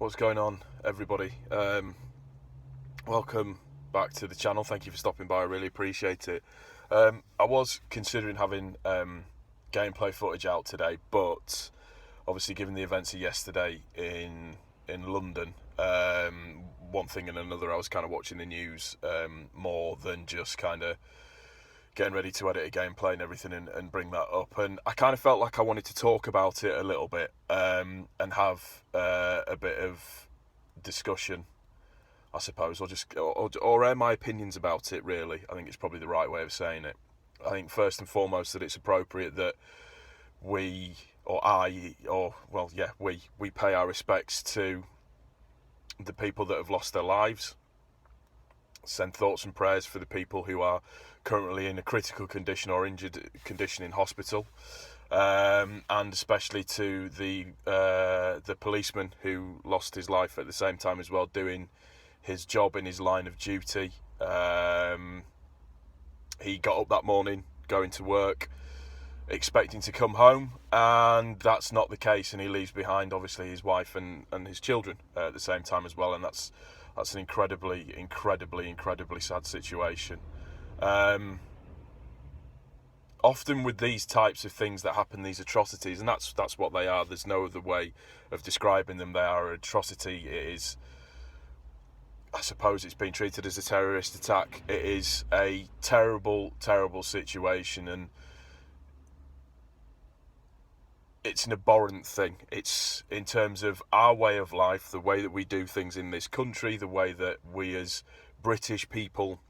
What's going on, everybody? Welcome back to the channel. Thank you for stopping by. I really appreciate it. I was considering having gameplay footage out today, but obviously given the events of yesterday in London, one thing and another, I was kind of watching the news more than just kind of getting ready to edit a gameplay and everything and bring that up. And I kind of felt like I wanted to talk about it a little bit and have a bit of discussion, I suppose, or air my opinions about it, really. I think it's probably the right way of saying it. I think first and foremost that it's appropriate that we pay our respects to the people that have lost their lives. Send thoughts and prayers for the people who are currently in a critical condition or injured condition in hospital, and especially to the policeman who lost his life at the same time as well, doing his job in his line of duty. He got up that morning, going to work, expecting to come home, and that's not the case, and he leaves behind obviously his wife and his children at the same time as well, and that's an incredibly sad situation. Often with these types of things that happen, these atrocities, and that's what they are, there's no other way of describing them, they are an atrocity. It is, I suppose it's been treated as a terrorist attack. It is a terrible situation, and it's an abhorrent thing. It's in terms of our way of life, the way that we do things in this country, the way that we as British people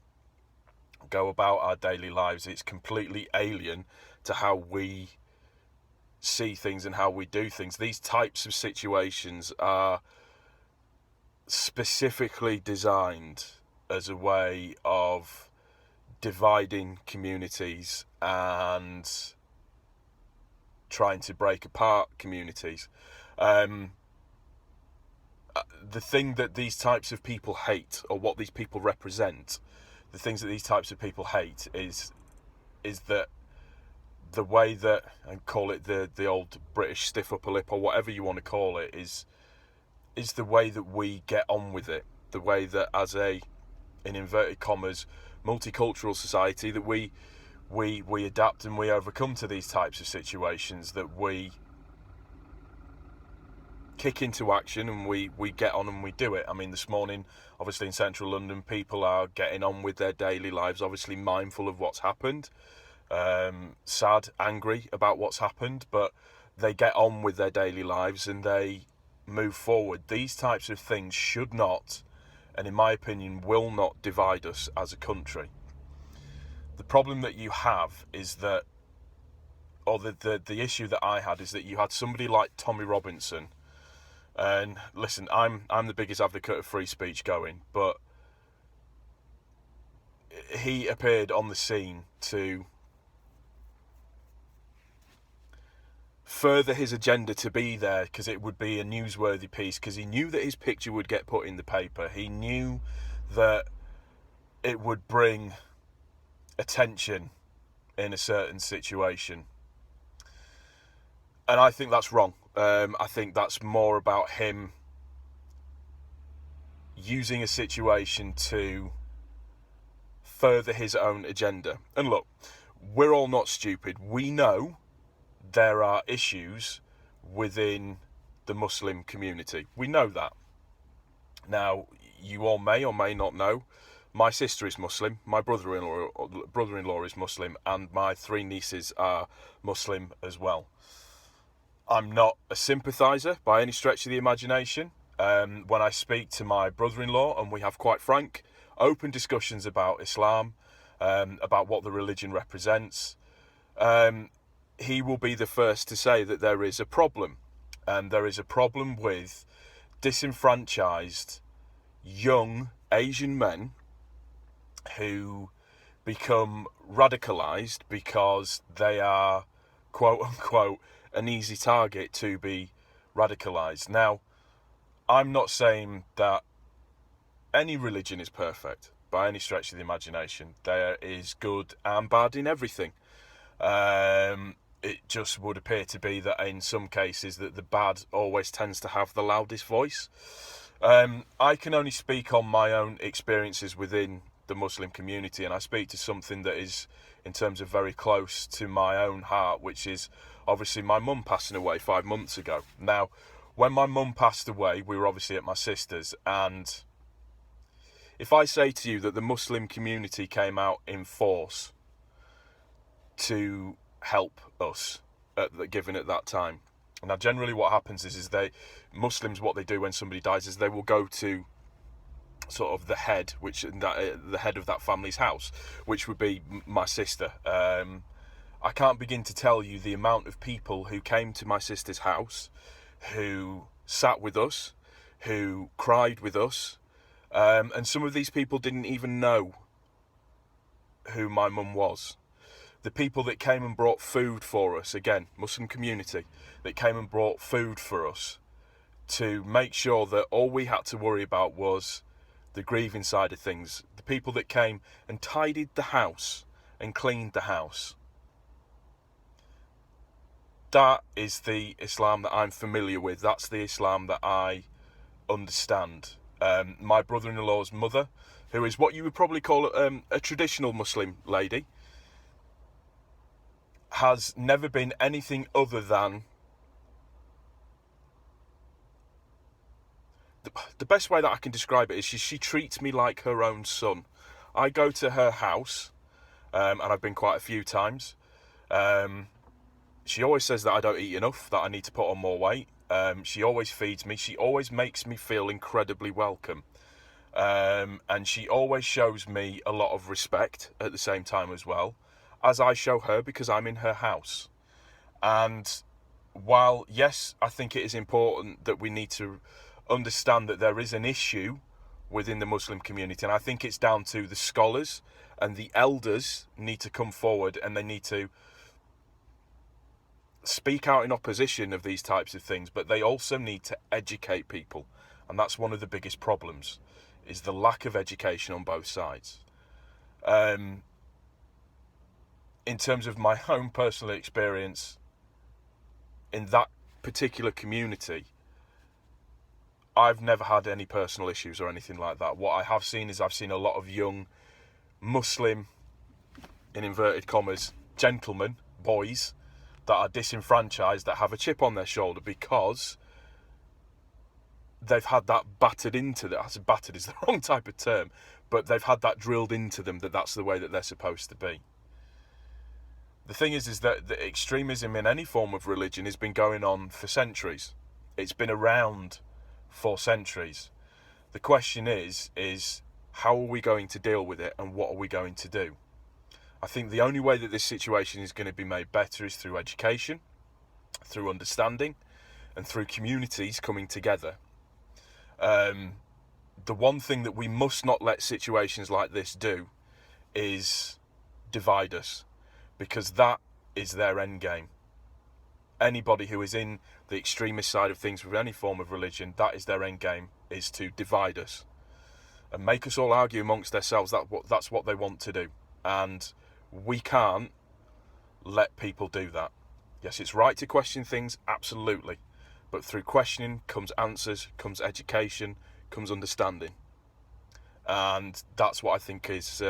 go about our daily lives. It's completely alien to how we see things and how we do things. These types of situations are specifically designed as a way of dividing communities and trying to break apart communities. The thing that these types of people hate, or what these people represent, the things that these types of people hate is that the way that, and call it the old British stiff upper lip or whatever you want to call it, is the way that we get on with it, the way that as a, in inverted commas, multicultural society, that we adapt and we overcome to these types of situations, that we kick into action and we get on and we do it. I mean, this morning, obviously in central London, people are getting on with their daily lives, obviously mindful of what's happened, sad, angry about what's happened, but they get on with their daily lives and they move forward. These types of things should not, and in my opinion will not, divide us as a country. The problem that you have is that, or the issue that I had, is that you had somebody like Tommy Robinson. And listen, I'm the biggest advocate of free speech going, but he appeared on the scene to further his agenda, to be there because it would be a newsworthy piece, because he knew that his picture would get put in the paper. He knew that it would bring attention in a certain situation. And I think that's wrong. I think that's more about him using a situation to further his own agenda. And look, we're all not stupid. We know there are issues within the Muslim community. We know that. Now, you all may or may not know, my sister is Muslim, my brother-in-law is Muslim, and my 3 nieces are Muslim as well. I'm not a sympathiser by any stretch of the imagination. When I speak to my brother-in-law, and we have quite frank, open discussions about Islam, about what the religion represents, he will be the first to say that there is a problem. And there is a problem with disenfranchised young Asian men who become radicalised because they are, quote unquote, an easy target to be radicalised. Now, I'm not saying that any religion is perfect by any stretch of the imagination. There is good and bad in everything. it just would appear to be that in some cases that the bad always tends to have the loudest voice. I can only speak on my own experiences within the Muslim community, and I speak to something that is, in terms of, very close to my own heart, which is obviously my mum passing away 5 months ago. Now, when my mum passed away, we were obviously at my sister's, and if I say to you that the Muslim community came out in force to help us given at that time. Now, generally what happens is Muslims, what they do when somebody dies is they will go to sort of the head, the head of that family's house, which would be my sister. I can't begin to tell you the amount of people who came to my sister's house, who sat with us, who cried with us, and some of these people didn't even know who my mum was. The people that came and brought food for us, again, Muslim community, that came and brought food for us to make sure that all we had to worry about was the grieving side of things. The people that came and tidied the house and cleaned the house. That is the Islam that I'm familiar with. That's the Islam that I understand. My brother-in-law's mother, who is what you would probably call a traditional Muslim lady, has never been anything other than... The best way that I can describe it is she treats me like her own son. I go to her house, and I've been quite a few times. She always says that I don't eat enough, that I need to put on more weight. She always feeds me. She always makes me feel incredibly welcome. And she always shows me a lot of respect at the same time as well, as I show her, because I'm in her house. And while, yes, I think it is important that we need to understand that there is an issue within the Muslim community, and I think it's down to the scholars and the elders need to come forward, and they need to speak out in opposition of these types of things, but they also need to educate people. And that's one of the biggest problems, is the lack of education on both sides. In terms of my own personal experience in that particular community, I've never had any personal issues or anything like that. What I have seen is I've seen a lot of young Muslim, in inverted commas, gentlemen, boys, that are disenfranchised, that have a chip on their shoulder because they've had that battered into them. I said battered is the wrong type of term, but they've had that drilled into them that that's the way that they're supposed to be. The thing is that the extremism in any form of religion has been going on for centuries. It's been around for centuries. The question is how are we going to deal with it, and what are we going to do? I think the only way that this situation is going to be made better is through education, through understanding, and through communities coming together. The one thing that we must not let situations like this do is divide us, because that is their end game. Anybody who is in the extremist side of things with any form of religion, that is their end game, is to divide us and make us all argue amongst ourselves. That's what they want to do, and we can't let people do that. Yes, it's right to question things, absolutely, but through questioning comes answers, comes education, comes understanding, and that's what I think is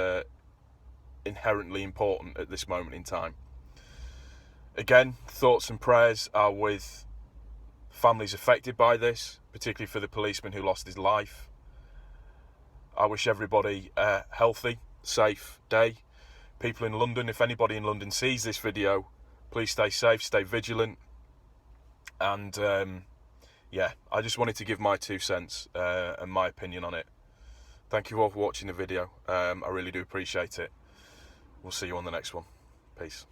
inherently important at this moment in time. Again, thoughts and prayers are with families affected by this, particularly for the policeman who lost his life. I wish everybody a healthy, safe day. People in London, if anybody in London sees this video, please stay safe, stay vigilant. And I just wanted to give my 2 cents and my opinion on it. Thank you all for watching the video. I really do appreciate it. We'll see you on the next one. Peace.